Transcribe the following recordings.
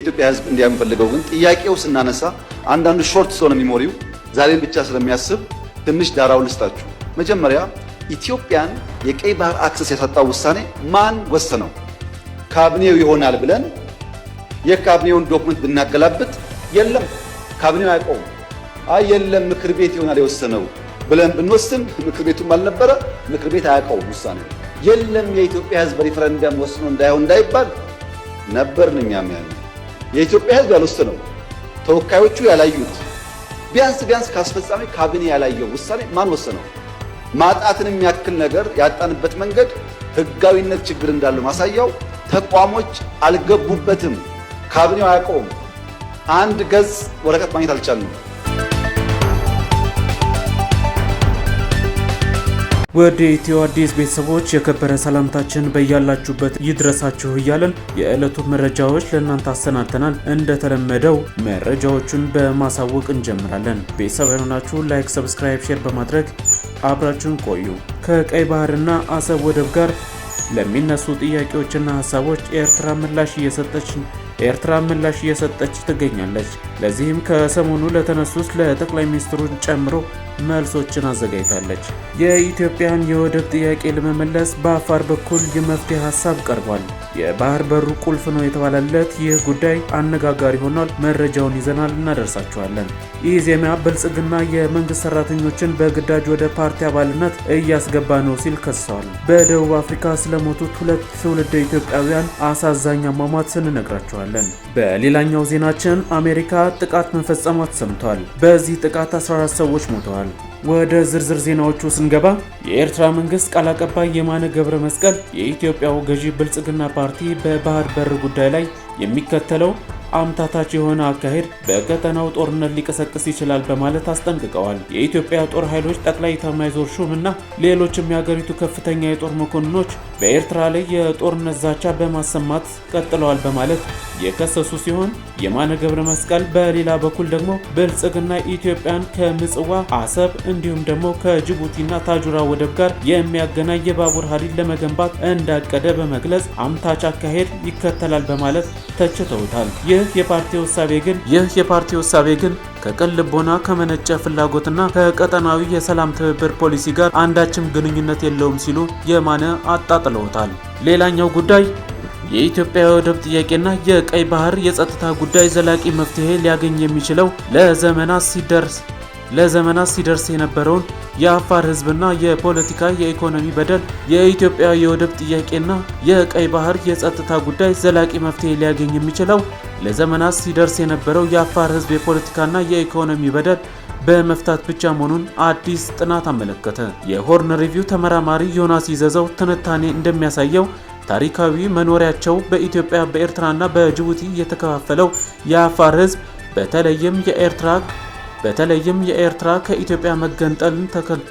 ኢትዮጵያ ህዝብ እንዲያምፈልገው ግን ጥያቄው ስናነሳ አንዳንዱ ሾርት ዞን ሚሞሪው ዛሬን ብቻ ስለሚያስብ ትንሽ ዳራው ልስጣችሁ። መጀመሪያ ኢትዮጵያን የቀይ ባህር አክሰስ ያሳጣው ውሳኔ ማን ወሰነው? ካቢኔው ይሆናል ብለን የካቢኔውን ዶክመንት ብናገላብጥ የለም ካቢኔው አያውቀውም። የለም ምክር ቤት ይሆናል የወሰነው ብለን ብንወስን ምክር ቤቱም አልነበረ፣ ምክር ቤት አያውቀውም ውሳኔው። የለም የኢትዮጵያ ህዝብ በሪፈረንደም ወስኖ እንዳይሆን እንዳይባል ነበርን እኛም ያለ የኢትዮጵያ ህዝብ ያልወሰነው ተወካዮቹ ያላዩት ቢያንስ ካስፈጻሚ ካቢኔ ያላየው ውሳኔ ማን ወሰነው? ማጣትን የሚያክል ነገር ያጣንበት መንገድ ህጋዊነት ችግር እንዳለው ማሳያው ተቋሞች አልገቡበትም። ካቢኔው አያውቀውም። አንድ ገጽ ወረቀት ማግኘት አልቻልንም። ወደ ኢትዮ አዲስ ቤተሰቦች የከበረ ሰላምታችን በያላችሁበት ይድረሳችሁ እያለን የዕለቱ መረጃዎች ለእናንተ አሰናድተናል። እንደተለመደው መረጃዎቹን በማሳወቅ እንጀምራለን። ቤተሰብ ሆናችሁ ላይክ፣ ሰብስክራይብ፣ ሼር በማድረግ አብራችሁን ቆዩ። ከቀይ ባህርና አሰብ ወደብ ጋር ለሚነሱ ጥያቄዎችና ሀሳቦች ኤርትራ ምላሽ እየሰጠች ትገኛለች። ለዚህም ከሰሞኑ ለተነሱት ለጠቅላይ ሚኒስትሩን ጨምሮ መልሶችን አዘጋጅታለች። የኢትዮጵያን የወደብ ጥያቄ ለመመለስ በአፋር በኩል የመፍትሄ ሀሳብ ቀርቧል። የባህር በሩ ቁልፍ ነው የተባለለት ይህ ጉዳይ አነጋጋሪ ሆኗል። መረጃውን ይዘናል፣ እናደርሳችኋለን። ኢዜማ ብልጽግና የመንግስት ሰራተኞችን በግዳጅ ወደ ፓርቲ አባልነት እያስገባ ነው ሲል ከሰዋል። በደቡብ አፍሪካ ስለሞቱት 2 ትውልደ ኢትዮጵያውያን አሳዛኝ አሟሟት ስንነግራችኋለን። በሌላኛው ዜናችን አሜሪካ ጥቃት መፈጸሟ ተሰምቷል። በዚህ ጥቃት 14 ሰዎች ሞተዋል። ወደ ዝርዝር ዜናዎቹ ስንገባ የኤርትራ መንግስት ቃል አቀባይ የማነ ገብረ መስቀል የኢትዮጵያው ገዢ ብልጽግና ፓርቲ በባህር በር ጉዳይ ላይ የሚከተለው አምታታች የሆነ አካሄድ በቀጠናው ጦርነት ሊቀሰቅስ ይችላል በማለት አስጠንቅቀዋል። የኢትዮጵያ ጦር ኃይሎች ጠቅላይ ኤታማዦር ሹም እና ሌሎችም የሀገሪቱ ከፍተኛ የጦር መኮንኖች በኤርትራ ላይ የጦርነት ዛቻ በማሰማት ቀጥለዋል በማለት የከሰሱ ሲሆን የማነ ገብረ መስቀል በሌላ በኩል ደግሞ ብልጽግና ኢትዮጵያን ከምጽዋ፣ አሰብ እንዲሁም ደግሞ ከጅቡቲና ታጁራ ወደብ ጋር የሚያገናኝ የባቡር ሀዲድ ለመገንባት እንዳቀደ በመግለጽ አምታች አካሄድ ይከተላል በማለት ተችተውታል። ይህ የፓርቲው እሳቤ ግን ከቅን ልቦና ከመነጨ ፍላጎትና ከቀጠናዊ የሰላም ትብብር ፖሊሲ ጋር አንዳችም ግንኙነት የለውም ሲሉ የማነ አጣጥለውታል። ሌላኛው ጉዳይ የኢትዮጵያ የወደብ ጥያቄና የቀይ ባህር የጸጥታ ጉዳይ ዘላቂ መፍትሄ ሊያገኝ የሚችለው ለዘመናት ሲደርስ የነበረውን የአፋር ህዝብና የፖለቲካ የኢኮኖሚ በደል የኢትዮጵያ የወደብ ጥያቄና የቀይ ባህር የጸጥታ ጉዳይ ዘላቂ መፍትሄ ሊያገኝ የሚችለው ለዘመናት ሲደርስ የነበረው የአፋር ህዝብ የፖለቲካና የኢኮኖሚ በደል በመፍታት ብቻ መሆኑን አዲስ ጥናት አመለከተ። የሆርን ሪቪው ተመራማሪ ዮናስ ይዘዘው ትንታኔ እንደሚያሳየው ታሪካዊ መኖሪያቸው በኢትዮጵያ በኤርትራና በጅቡቲ የተከፋፈለው የአፋር ህዝብ በተለይም የኤርትራ ከኢትዮጵያ መገንጠልን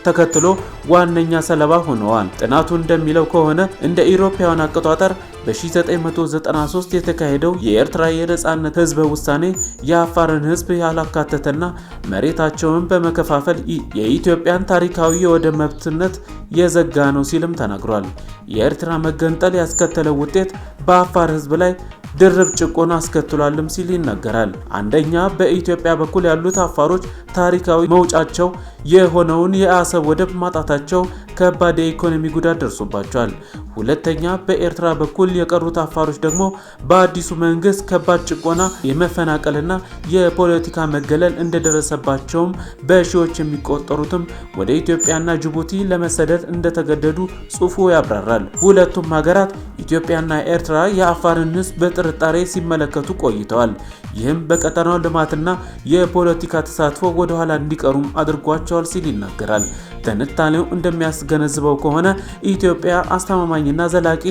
ተከትሎ ዋነኛ ሰለባ ሆነዋል። ጥናቱ እንደሚለው ከሆነ እንደ ኢሮፓውያን አቆጣጠር በ1993 የተካሄደው የኤርትራ የነጻነት ህዝበ ውሳኔ የአፋርን ህዝብ ያላካተተና መሬታቸውን በመከፋፈል የኢትዮጵያን ታሪካዊ የወደብ መብትነት የዘጋ ነው ሲልም ተናግሯል። የኤርትራ መገንጠል ያስከተለው ውጤት በአፋር ህዝብ ላይ ድርብ ጭቆና አስከትሏልም ሲል ይናገራል። አንደኛ፣ በኢትዮጵያ በኩል ያሉት አፋሮች ታሪካዊ መውጫቸው የሆነውን የአሰብ ወደብ ማጣታቸው ከባድ የኢኮኖሚ ጉዳት ደርሶባቸዋል። ሁለተኛ፣ በኤርትራ በኩል የቀሩት አፋሮች ደግሞ በአዲሱ መንግስት ከባድ ጭቆና፣ የመፈናቀልና የፖለቲካ መገለል እንደደረሰባቸውም በሺዎች የሚቆጠሩትም ወደ ኢትዮጵያና ጅቡቲ ለመሰደድ እንደተገደዱ ጽሑፉ ያብራራል። ሁለቱም ሀገራት ኢትዮጵያና ኤርትራ የአፋርን ህዝብ በጥርጣሬ ሲመለከቱ ቆይተዋል። ይህም በቀጠናው ልማትና የፖለቲካ ተሳትፎ ወደ ኋላ እንዲቀሩም አድርጓቸዋል ሲል ይናገራል። ትንታኔው እንደሚያስገነዝበው ከሆነ ኢትዮጵያ አስተማማኝና ዘላቂ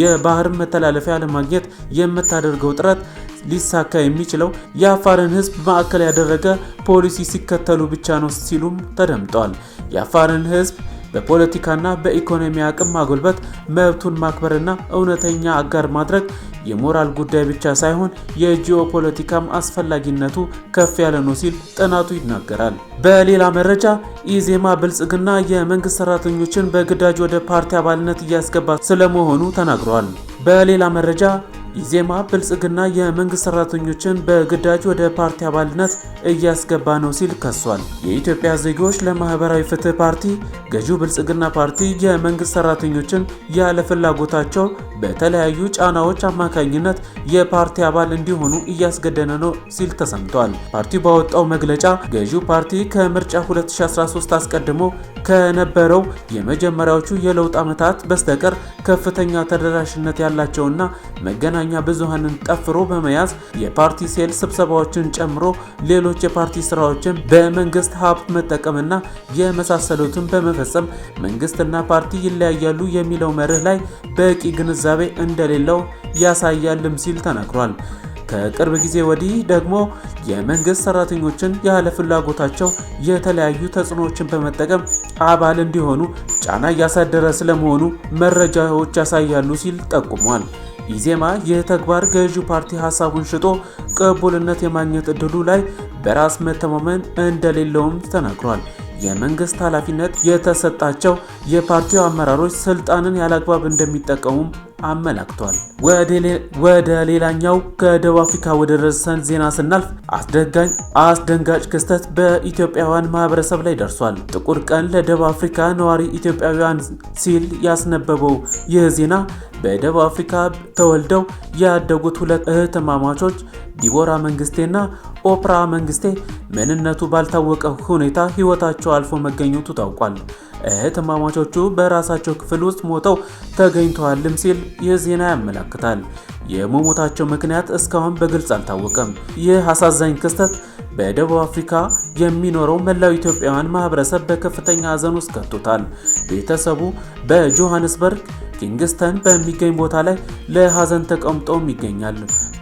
የባህር መተላለፊያ ለማግኘት የምታደርገው ጥረት ሊሳካ የሚችለው የአፋርን ህዝብ ማዕከል ያደረገ ፖሊሲ ሲከተሉ ብቻ ነው ሲሉም ተደምጠዋል። የአፋርን ህዝብ በፖለቲካና በኢኮኖሚ አቅም ማጎልበት፣ መብቱን ማክበርና እውነተኛ አጋር ማድረግ የሞራል ጉዳይ ብቻ ሳይሆን የጂኦፖለቲካም አስፈላጊነቱ ከፍ ያለ ነው ሲል ጥናቱ ይናገራል። በሌላ መረጃ ኢዜማ ብልጽግና የመንግስት ሰራተኞችን በግዳጅ ወደ ፓርቲ አባልነት እያስገባ ስለመሆኑ ተናግሯል። በሌላ መረጃ ኢዜማ ብልጽግና የመንግስት ሰራተኞችን በግዳጅ ወደ ፓርቲ አባልነት እያስገባ ነው ሲል ከሷል። የኢትዮጵያ ዜጎች ለማህበራዊ ፍትህ ፓርቲ ገዢው ብልጽግና ፓርቲ የመንግስት ሰራተኞችን ያለ ፍላጎታቸው በተለያዩ ጫናዎች አማካኝነት የፓርቲ አባል እንዲሆኑ እያስገደደ ነው ሲል ተሰምቷል። ፓርቲው ባወጣው መግለጫ ገዢው ፓርቲ ከምርጫ 2013 አስቀድሞ ከነበረው የመጀመሪያዎቹ የለውጥ ዓመታት በስተቀር ከፍተኛ ተደራሽነት ያላቸውና መገናኛ ብዙሃንን ጠፍሮ በመያዝ የፓርቲ ሴል ስብሰባዎችን ጨምሮ ሌሎች የፓርቲ ስራዎችን በመንግስት ሀብት መጠቀምና የመሳሰሉትን በመፈጸም መንግስትና ፓርቲ ይለያያሉ የሚለው መርህ ላይ በቂ ግንዛቤ እንደሌለው ያሳያልም ሲል ተናግሯል። ከቅርብ ጊዜ ወዲህ ደግሞ የመንግስት ሰራተኞችን ያለ ፍላጎታቸው የተለያዩ ተጽዕኖዎችን በመጠቀም አባል እንዲሆኑ ጫና እያሳደረ ስለመሆኑ መረጃዎች ያሳያሉ ሲል ጠቁሟል። ኢዜማ ይህ ተግባር ገዢው ፓርቲ ሀሳቡን ሽጦ ቅቡልነት የማግኘት እድሉ ላይ በራስ መተማመን እንደሌለውም ተናግሯል። የመንግስት ኃላፊነት የተሰጣቸው የፓርቲው አመራሮች ስልጣንን ያላግባብ እንደሚጠቀሙም አመላክቷል። ወደ ሌላኛው ከደቡብ አፍሪካ ወደ ደረሰን ዜና ስናልፍ አስደንጋጭ ክስተት በኢትዮጵያውያን ማህበረሰብ ላይ ደርሷል። ጥቁር ቀን ለደቡብ አፍሪካ ነዋሪ ኢትዮጵያውያን ሲል ያስነበበው ይህ ዜና በደቡብ አፍሪካ ተወልደው ያደጉት ሁለት እህትማማቾች ዲቦራ መንግስቴና ኦፕራ መንግስቴ ምንነቱ ባልታወቀ ሁኔታ ህይወታቸው አልፎ መገኘቱ ታውቋል። እህትማማቾቹ በራሳቸው ክፍል ውስጥ ሞተው ተገኝተዋልም ሲል ይህ ዜና ያመለክታል። የመሞታቸው ምክንያት እስካሁን በግልጽ አልታወቀም። ይህ አሳዛኝ ክስተት በደቡብ አፍሪካ የሚኖረው መላው ኢትዮጵያውያን ማህበረሰብ በከፍተኛ ሀዘን ውስጥ ከቶታል። ቤተሰቡ በጆሃንስበርግ ኪንግስተን በሚገኝ ቦታ ላይ ለሀዘን ተቀምጠውም ይገኛሉ።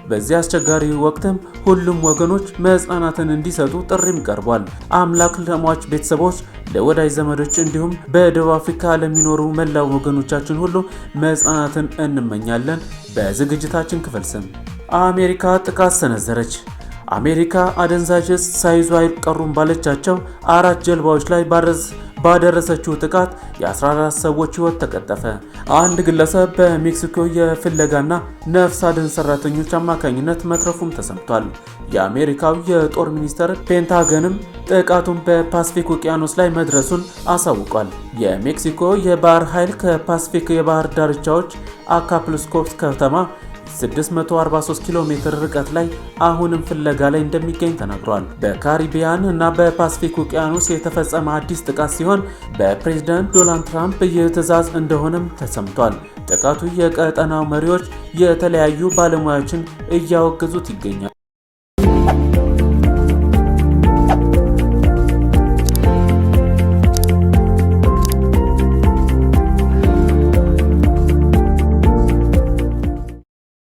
በዚህ አስቸጋሪ ወቅትም ሁሉም ወገኖች መጽናናትን እንዲሰጡ ጥሪም ቀርቧል። አምላክ ለሟች ቤተሰቦች፣ ለወዳጅ ዘመዶች እንዲሁም በደቡብ አፍሪካ ለሚኖሩ መላው ወገኖቻችን ሁሉ መጽናናትን እንመኛለን። በዝግጅታችን ክፍል ስም አሜሪካ ጥቃት ሰነዘረች። አሜሪካ አደንዛዥ ዕፅ ሳይዙ አይቀሩም ባለቻቸው 4 ጀልባዎች ላይ ባደረሰችው ጥቃት የ14 ሰዎች ህይወት ተቀጠፈ። አንድ ግለሰብ በሜክሲኮ የፍለጋና ነፍስ አድን ሰራተኞች አማካኝነት መትረፉም ተሰምቷል። የአሜሪካው የጦር ሚኒስቴር ፔንታገንም ጥቃቱን በፓሲፊክ ውቅያኖስ ላይ መድረሱን አሳውቋል። የሜክሲኮ የባህር ኃይል ከፓሲፊክ የባህር ዳርቻዎች አካፕልስኮ ከተማ 643 ኪሎ ሜትር ርቀት ላይ አሁንም ፍለጋ ላይ እንደሚገኝ ተናግሯል። በካሪቢያን እና በፓሲፊክ ውቅያኖስ የተፈጸመ አዲስ ጥቃት ሲሆን በፕሬዝዳንት ዶናልድ ትራምፕ ትዕዛዝ እንደሆነም ተሰምቷል። ጥቃቱ የቀጠናው መሪዎች የተለያዩ ባለሙያዎችን እያወገዙት ይገኛል።